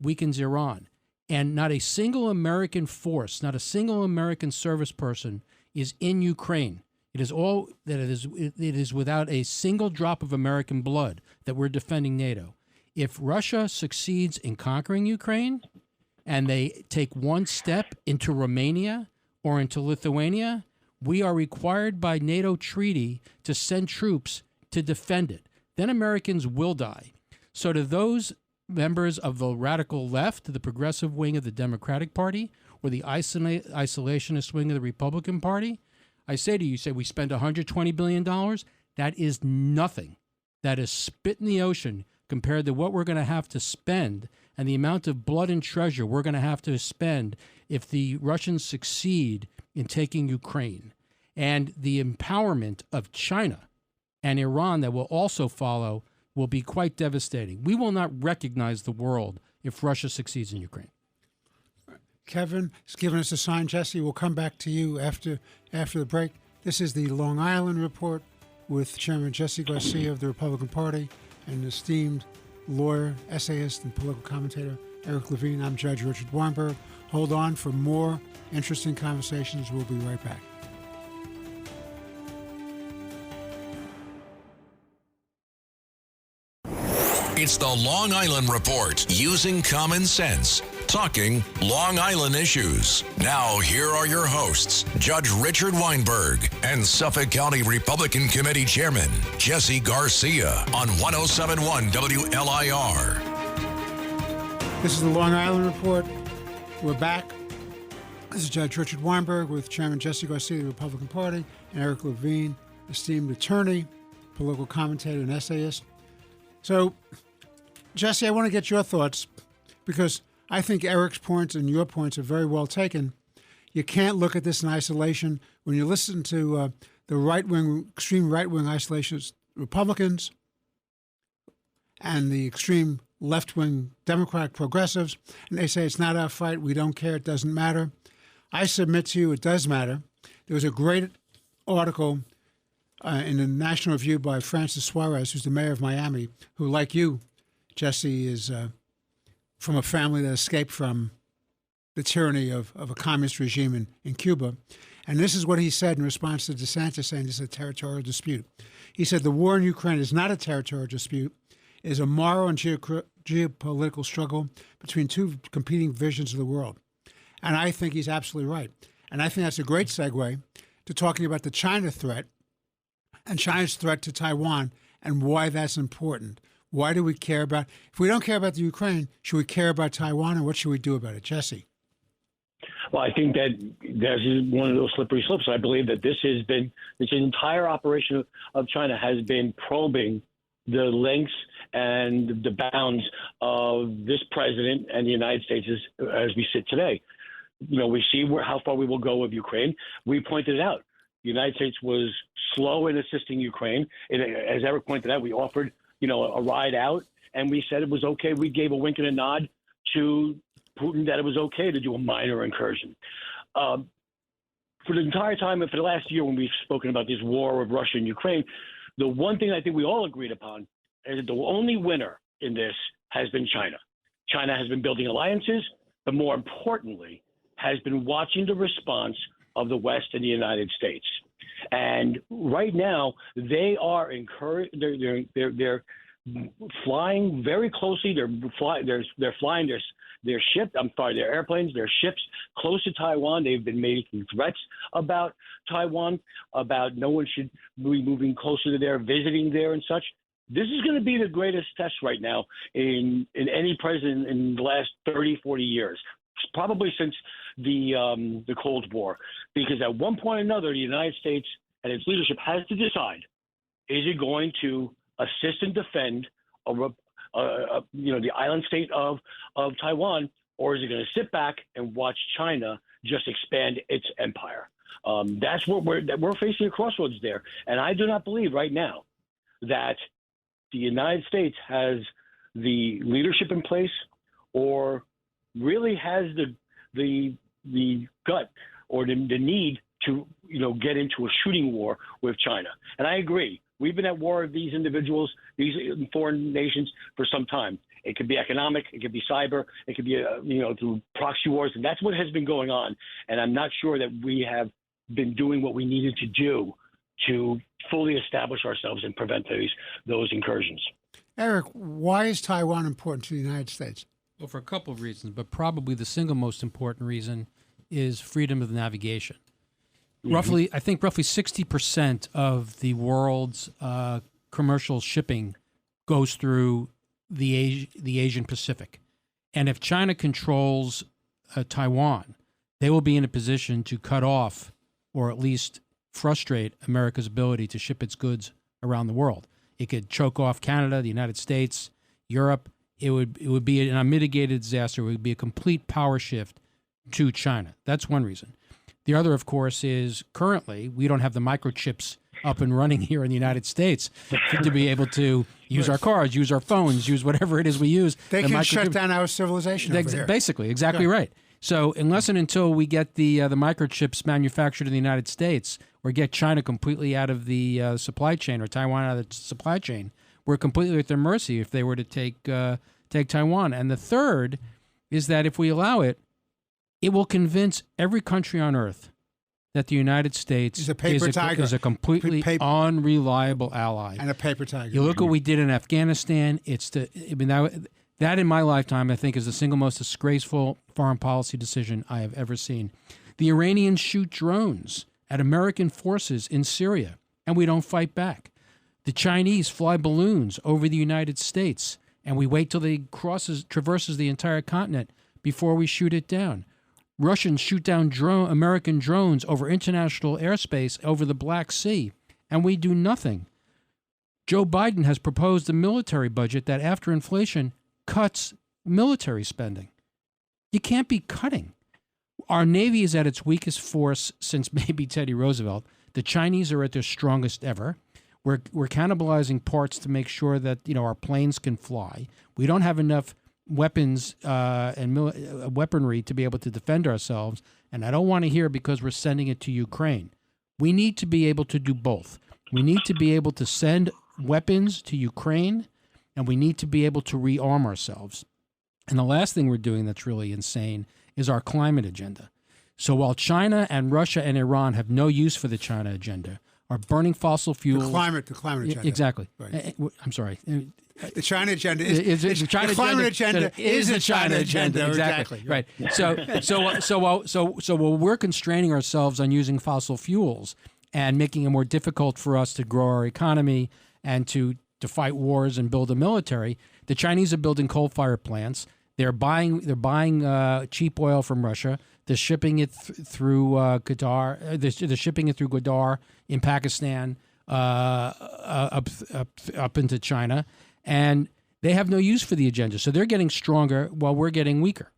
Iran. And not a single American force, not a single American service person is in Ukraine. It is without a single drop of American blood that we're defending NATO. If Russia succeeds in conquering Ukraine and they take one step into Romania or into Lithuania, we are required by NATO treaty to send troops to defend it. Then Americans will die. So to those members of the radical left, the progressive wing of the Democratic Party, or the isolationist wing of the Republican Party, I say to you, we spend $120 billion. That is nothing. That is spit in the ocean compared to what we're going to have to spend and the amount of blood and treasure we're going to have to spend if the Russians succeed in taking Ukraine. And the empowerment of China and Iran that will also follow will be quite devastating. We will not recognize the world if Russia succeeds in Ukraine. Kevin has given us a sign. Jesse, we'll come back to you after the break. This is the Long Island Report with Chairman Jesse Garcia of the Republican Party and esteemed lawyer, essayist, and political commentator Eric Levine. I'm Judge Richard Weinberg. Hold on for more interesting conversations. We'll be right back. It's the Long Island Report, using common sense, talking Long Island issues. Now, here are your hosts, Judge Richard Weinberg and Suffolk County Republican Committee Chairman Jesse Garcia on 107.1 WLIR. This is the Long Island Report. We're back. This is Judge Richard Weinberg with Chairman Jesse Garcia of the Republican Party and Eric Levine, esteemed attorney, political commentator, and essayist. So, Jesse, I want to get your thoughts because I think Eric's points and your points are very well taken. You can't look at this in isolation. When you listen to the right-wing, extreme right-wing isolationist Republicans and the extreme left-wing Democratic progressives, and they say it's not our fight, we don't care, it doesn't matter. I submit to you it does matter. There was a great article in the National Review by Francis Suarez, who's the mayor of Miami, who, like you, Jesse, is from a family that escaped from the tyranny of a communist regime in Cuba. And this is what he said in response to DeSantis saying this is a territorial dispute. He said, the war in Ukraine is not a territorial dispute. It is a moral and geopolitical struggle between two competing visions of the world. And I think he's absolutely right. And I think that's a great segue to talking about the China threat and China's threat to Taiwan and why that's important. Why do we care about, if we don't care about the Ukraine, should we care about Taiwan, and what should we do about it? Jesse. Well, I think that this is one of those slippery slopes. I believe that this entire operation of China has been probing the lengths and the bounds of this president and the United States as we sit today. You know, we see how far we will go with Ukraine. We pointed it out. The United States was slow in assisting Ukraine. As Eric pointed out, we offered, a ride out, and we said it was okay. We gave a wink and a nod to Putin that it was okay to do a minor incursion. For the entire time and for the last year when we've spoken about this war of Russia and Ukraine, the one thing I think we all agreed upon is that the only winner in this has been China. China has been building alliances, but more importantly, has been watching the response of the West and the United States. And right now, they are they're flying very closely. They're flying their airplanes, their ships close to Taiwan. They've been making threats about Taiwan, about no one should be moving closer to there, visiting there and such. This is going to be the greatest test right now in any president in the last 30, 40 years. probably since the Cold War, because at one point or another, the United States and its leadership has to decide: is it going to assist and defend the island state of Taiwan, or is it going to sit back and watch China just expand its empire? That's what we're facing a crossroads there, and I do not believe right now that the United States has the leadership in place, or really has the gut or the need to get into a shooting war with China. And I agree. We've been at war with these individuals, these foreign nations, for some time. It could be economic, it could be cyber, it could be through proxy wars, and that's what has been going on. And I'm not sure that we have been doing what we needed to do to fully establish ourselves and prevent those incursions. Eric, why is Taiwan important to the United States? Well, for a couple of reasons, but probably the single most important reason is freedom of navigation. Mm-hmm. I think roughly 60% of the world's commercial shipping goes through the Asian Pacific. And if China controls Taiwan, they will be in a position to cut off or at least frustrate America's ability to ship its goods around the world. It could choke off Canada, the United States, Europe. It would be an unmitigated disaster. It would be a complete power shift to China. That's one reason. The other, of course, is currently we don't have the microchips up and running here in the United States to be able to use our cars, use our phones, use whatever it is we use. They can shut down our civilization over here. Basically, exactly right. So unless and until we get the microchips manufactured in the United States, or get China completely out of the supply chain, or Taiwan out of the supply chain, we're completely at their mercy if they were to take Taiwan. And the third is that if we allow it, it will convince every country on earth that the United States is a completely unreliable ally. And a paper tiger. You look what we did in Afghanistan. That in my lifetime, I think, is the single most disgraceful foreign policy decision I have ever seen. The Iranians shoot drones at American forces in Syria, and we don't fight back. The Chinese fly balloons over the United States, and we wait till they traverses the entire continent before we shoot it down. Russians shoot down American drones over international airspace over the Black Sea, and we do nothing. Joe Biden has proposed a military budget that, after inflation, cuts military spending. You can't be cutting. Our Navy is at its weakest force since maybe Teddy Roosevelt. The Chinese are at their strongest ever. We're cannibalizing parts to make sure that our planes can fly. We don't have enough weapons and weaponry to be able to defend ourselves. And I don't want to hear because we're sending it to Ukraine. We need to be able to do both. We need to be able to send weapons to Ukraine, and we need to be able to rearm ourselves. And the last thing we're doing that's really insane is our climate agenda. So while China and Russia and Iran have no use for the China agenda, are burning fossil fuels. The climate agenda. Exactly. Right. I'm sorry. The China agenda is the climate agenda is the China agenda. Exactly. Right. So while we're constraining ourselves on using fossil fuels and making it more difficult for us to grow our economy and to fight wars and build a military, the Chinese are building coal-fired plants. They're buying cheap oil from Russia. They're shipping it through Qatar. They're shipping it through Gwadar in Pakistan up into China, and they have no use for the agenda. So they're getting stronger while we're getting weaker.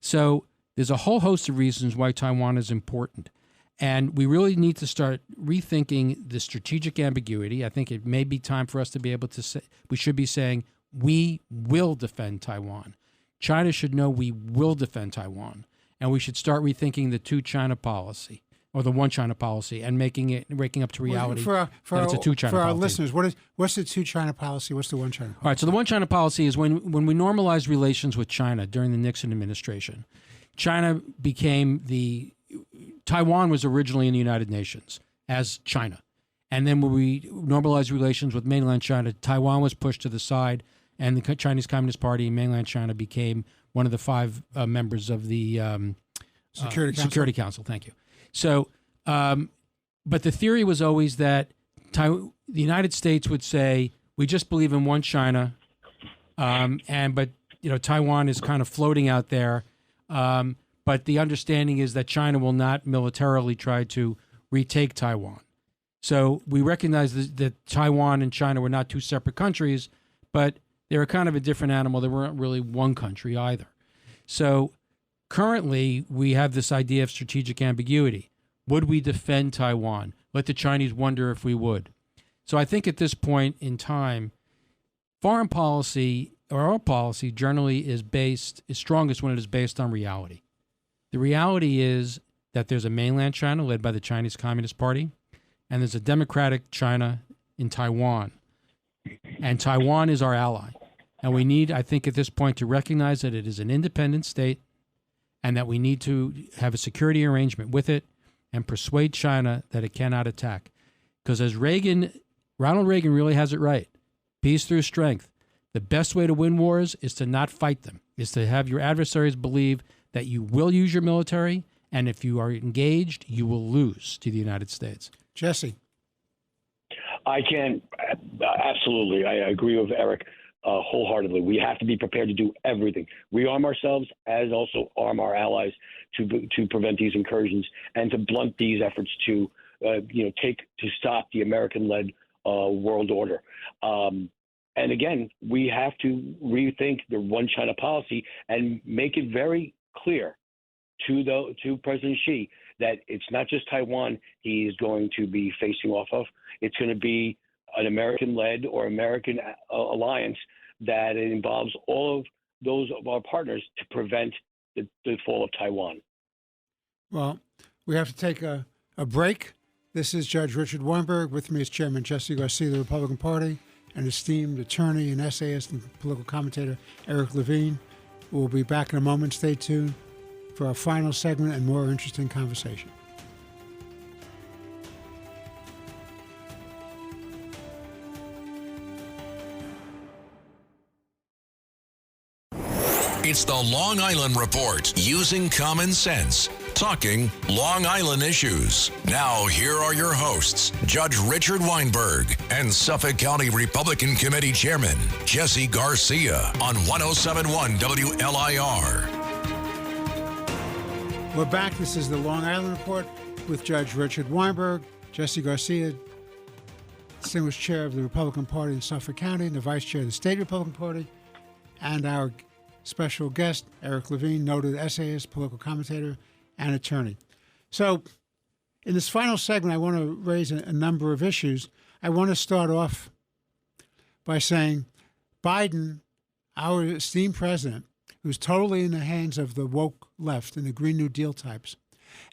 So there's a whole host of reasons why Taiwan is important, and we really need to start rethinking the strategic ambiguity. I think it may be time for us to be able to say we should be saying we will defend Taiwan. China should know we will defend Taiwan. And we should start rethinking the two-China policy or the one-China policy and waking up to reality that it's a two-China policy. For our listeners, what's the two-China policy? What's the one-China policy? All right, so the one-China policy is when we normalized relations with China during the Nixon administration, Taiwan was originally in the United Nations as China. And then when we normalized relations with mainland China, Taiwan was pushed to the side, and the Chinese Communist Party in mainland China became one of the 5 members of the Security Council. Thank you. So, but the theory was always that the United States would say, we just believe in one China, but Taiwan is kind of floating out there. But the understanding is that China will not militarily try to retake Taiwan. So we recognize that Taiwan and China were not two separate countries, but they were kind of a different animal. They weren't really one country either. So currently, we have this idea of strategic ambiguity. Would we defend Taiwan? Let the Chinese wonder if we would. So I think at this point in time, foreign policy or our policy generally is strongest when it is based on reality. The reality is that there's a mainland China led by the Chinese Communist Party, and there's a democratic China in Taiwan. And Taiwan is our ally. And we need, I think, at this point to recognize that it is an independent state and that we need to have a security arrangement with it and persuade China that it cannot attack. Because as Ronald Reagan really has it right, peace through strength. The best way to win wars is to not fight them, is to have your adversaries believe that you will use your military, and if you are engaged, you will lose to the United States. Jesse. Absolutely. I agree with Eric wholeheartedly. We have to be prepared to do everything. We arm ourselves as also arm our allies to prevent these incursions and to blunt these efforts to stop the American-led world order. And again, we have to rethink the one China policy and make it very clear to President Xi that it's not just Taiwan he is going to be facing off of. It's going to be an American-led or American alliance that involves all of those of our partners to prevent the fall of Taiwan. Well, we have to take a break. This is Judge Richard Weinberg. With me is Chairman Jesse Garcia of the Republican Party and esteemed attorney and essayist and political commentator Eric Levine. We'll be back in a moment. Stay tuned for our final segment and more interesting conversation. It's the Long Island Report, using common sense, talking Long Island issues. Now, here are your hosts, Judge Richard Weinberg and Suffolk County Republican Committee Chairman Jesse Garcia on 107.1 WLIR. We're back. This is the Long Island Report with Judge Richard Weinberg, Jesse Garcia, distinguished chair of the Republican Party in Suffolk County and the vice chair of the state Republican Party, and our special guest, Eric Levine, noted essayist, political commentator, and attorney. So in this final segment, I want to raise a number of issues. I want to start off by saying Biden, our esteemed president, who's totally in the hands of the woke left and the Green New Deal types,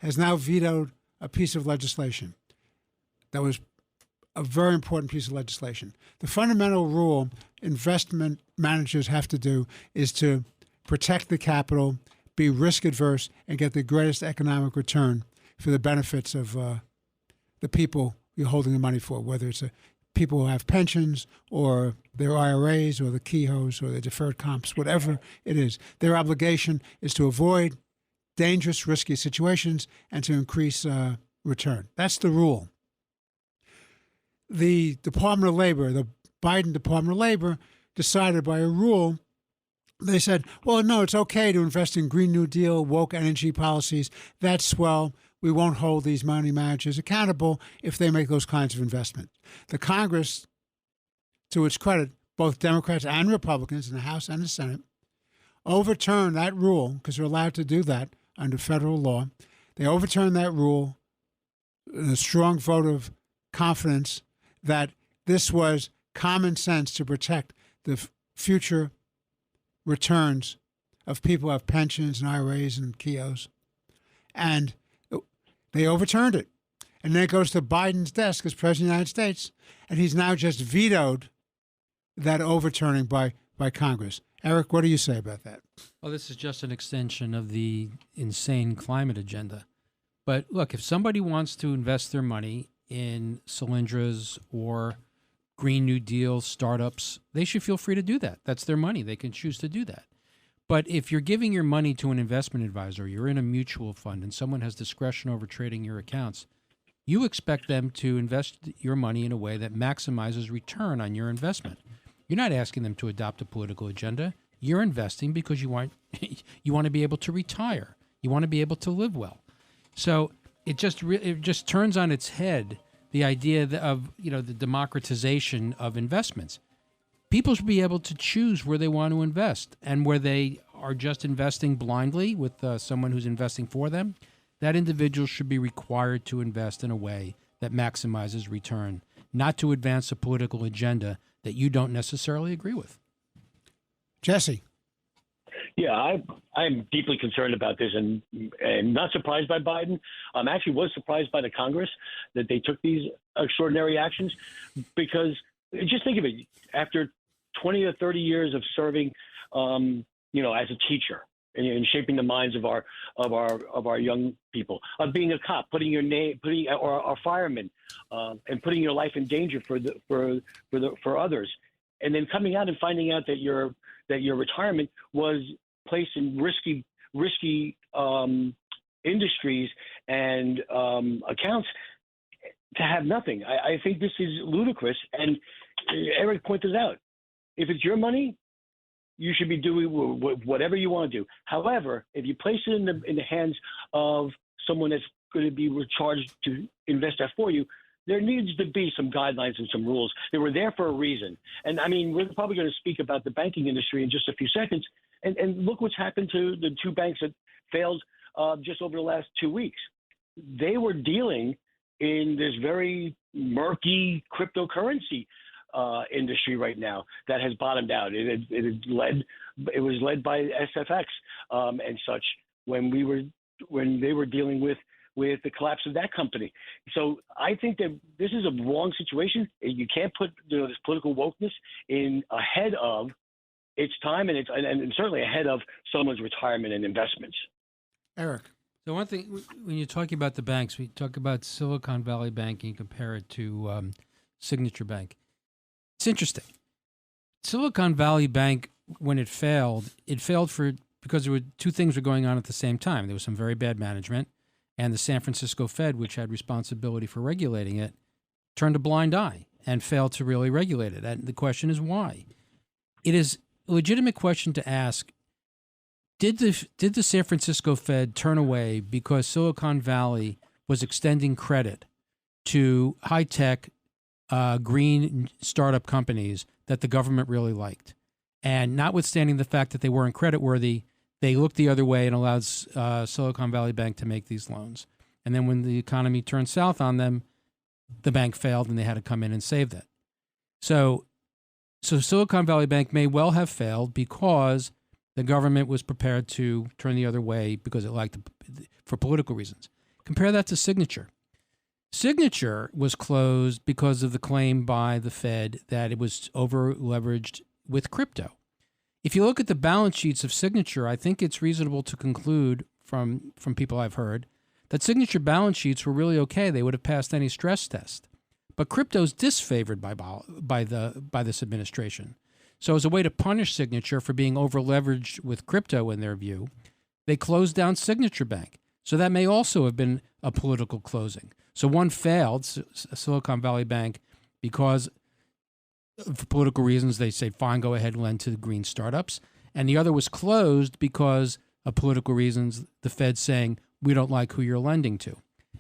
has now vetoed a piece of legislation that was a very important piece of legislation. The fundamental rule investment managers have to do is to protect the capital, be risk adverse, and get the greatest economic return for the benefits of the people you're holding the money for, whether it's people who have pensions or their IRAs or the KEHOs or the deferred comps, whatever it is. Their obligation is to avoid dangerous, risky situations and to increase return. That's the rule. The Department of Labor, the Biden Department of Labor, decided by a rule, they said, well, no, it's okay to invest in Green New Deal, woke energy policies. That's swell. We won't hold these money managers accountable if they make those kinds of investments. The Congress, to its credit, both Democrats and Republicans in the House and the Senate, overturned that rule, because they're allowed to do that under federal law. They overturned that rule in a strong vote of confidence that this was common sense to protect the future returns of people who have pensions and IRAs and KEHOs. And they overturned it. And then it goes to Biden's desk as President of the United States, and he's now just vetoed that overturning by Congress. Eric, what do you say about that? Well, this is just an extension of the insane climate agenda. But look, if somebody wants to invest their money in Solyndras or Green New Deal startups, they should feel free to do that. That's their money. They can choose to do that. But if you're giving your money to an investment advisor, you're in a mutual fund, and someone has discretion over trading your accounts, you expect them to invest your money in a way that maximizes return on your investment. You're not asking them to adopt a political agenda. You're investing because you want to be able to retire. You want to be able to live well. So it just turns on its head the idea of the democratization of investments. People should be able to choose where they want to invest, and where they are just investing blindly with someone who's investing for them, that individual should be required to invest in a way that maximizes return, not to advance a political agenda that you don't necessarily agree with. Jesse. Yeah, I'm deeply concerned about this, and not surprised by Biden. Actually was surprised by the Congress that they took these extraordinary actions, because just think of it. After 20 or 30 years of serving, as a teacher and shaping the minds of our young people, of being a cop, or a fireman, and putting your life in danger for others, and then coming out and finding out that your retirement was placed in risky industries and accounts to have nothing. I think this is ludicrous. And Eric pointed out, if it's your money, you should be doing whatever you want to do. However, if you place it in the hands of someone that's going to be charged to invest that for you, there needs to be some guidelines and some rules. They were there for a reason. And I mean, we're probably going to speak about the banking industry in just a few seconds. And look what's happened to the two banks that failed just over the last 2 weeks. They were dealing in this very murky cryptocurrency industry right now that has bottomed out. It was led by SFX and such when they were dealing with the collapse of that company. So I think that this is a wrong situation. You can't put this political wokeness in ahead of its time, and certainly ahead of someone's retirement and investments. Eric. So one thing, when you're talking about the banks, we talk about Silicon Valley Bank and compare it to Signature Bank. It's interesting. Silicon Valley Bank, when it failed because there were two things were going on at the same time. There was some very bad management, and the San Francisco Fed, which had responsibility for regulating it, turned a blind eye and failed to really regulate it. And the question is why? It is a legitimate question to ask, did the San Francisco Fed turn away because Silicon Valley was extending credit to high-tech green startup companies that the government really liked? And notwithstanding the fact that they weren't creditworthy, they looked the other way and allowed Silicon Valley Bank to make these loans. And then when the economy turned south on them, the bank failed and they had to come in and save that. So Silicon Valley Bank may well have failed because the government was prepared to turn the other way because it liked for political reasons. Compare that to Signature. Signature was closed because of the claim by the Fed that it was over-leveraged with crypto. If you look at the balance sheets of Signature, I think it's reasonable to conclude from people I've heard that Signature balance sheets were really okay. They would have passed any stress test. But crypto's disfavored by this administration. So as a way to punish Signature for being over-leveraged with crypto in their view, they closed down Signature Bank. So that may also have been a political closing. So one failed, Silicon Valley Bank, because for political reasons, they say, fine, go ahead and lend to the green startups. And the other was closed because of political reasons, the Fed saying, we don't like who you're lending to.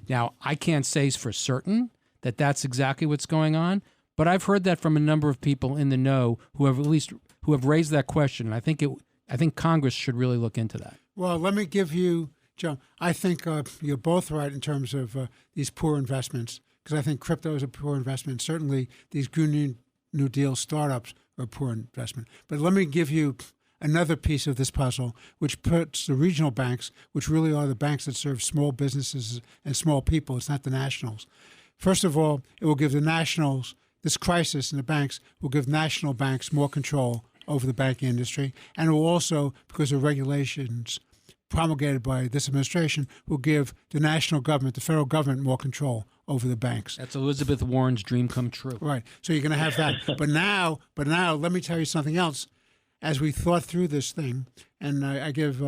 Now, I can't say for certain that that's exactly what's going on, but I've heard that from a number of people in the know who have raised that question. And I think Congress should really look into that. Well, let me give you, Joe, I think you're both right in terms of these poor investments, because I think crypto is a poor investment. Certainly, these Green New Deal startups are a poor investment. But let me give you another piece of this puzzle, which puts the regional banks, which really are the banks that serve small businesses and small people. It's not the nationals. First of all, it will give the nationals, this crisis in the banks will give national banks more control over the banking industry. And it will also, because of regulations promulgated by this administration, will give the national government, the federal government, more control over the banks. That's Elizabeth Warren's dream come true. Right. So you're going to have that. But now, let me tell you something else. As we thought through this thing, and I give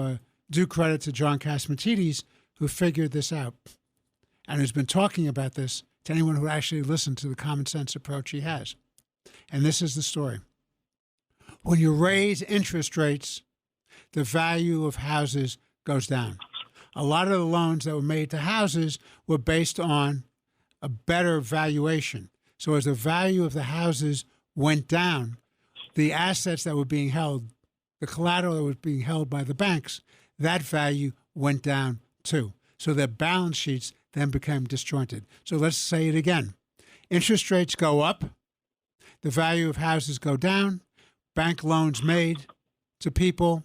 due credit to John Catsimatidis, who figured this out and has been talking about this to anyone who actually listened to the common sense approach he has. And this is the story. When you raise interest rates, the value of houses goes down. a lot of the loans that were made to houses were based on a better valuation. So as the value of the houses went down, the assets that were being held, the collateral that was being held by the banks, that value went down too. So their balance sheets then became disjointed. So let's say it again. Interest rates go up, the value of houses go down, bank loans made to people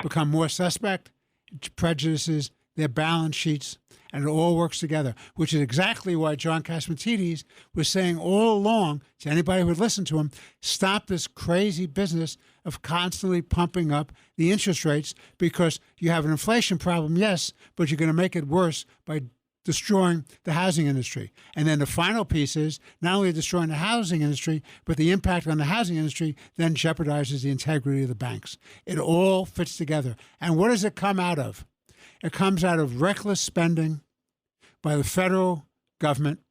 become more suspect, it prejudices their balance sheets, and it all works together, which is exactly why John Catsimatidis was saying all along to anybody who would listen to him, stop this crazy business of constantly pumping up the interest rates, because you have an inflation problem, yes, but you're going to make it worse by destroying the housing industry. And then the final piece is not only destroying the housing industry, but the impact on the housing industry then jeopardizes the integrity of the banks. It all fits together. And what does it come out of? It comes out of reckless spending by the federal government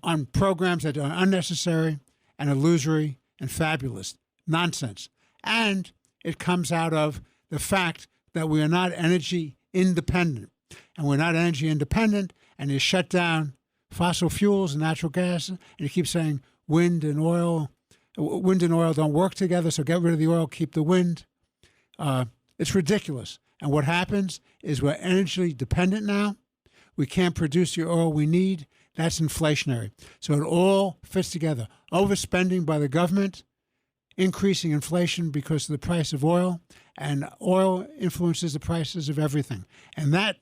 on programs that are unnecessary and illusory and fabulous. Nonsense. And it comes out of the fact that we are not energy independent. And we're not energy independent, and you shut down fossil fuels and natural gas, and you keep saying wind and oil don't work together, so get rid of the oil, keep the wind. It's ridiculous. And what happens is we're energy dependent now. We can't produce the oil we need. That's inflationary. So it all fits together. Overspending by the government, increasing inflation because of the price of oil, and oil influences the prices of everything. And that,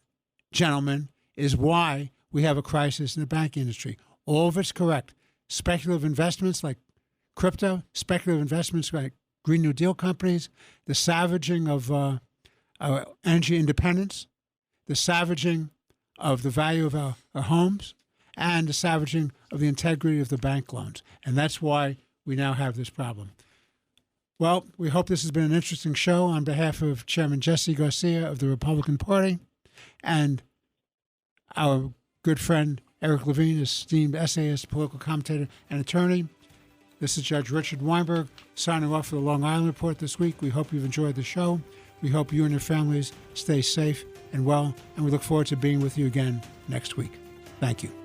gentlemen, is why we have a crisis in the banking industry. All of it's correct. Speculative investments like crypto, speculative investments like Green New Deal companies, the savaging of our energy independence, the savaging of the value of our homes, and the savaging of the integrity of the bank loans. And that's why we now have this problem. Well, we hope this has been an interesting show. On behalf of Chairman Jesse Garcia of the Republican Party and our good friend Eric Levine, esteemed essayist, political commentator, and attorney, this is Judge Richard Weinberg signing off for the Long Island Report this week. We hope you've enjoyed the show. We hope you and your families stay safe and well, and we look forward to being with you again next week. Thank you.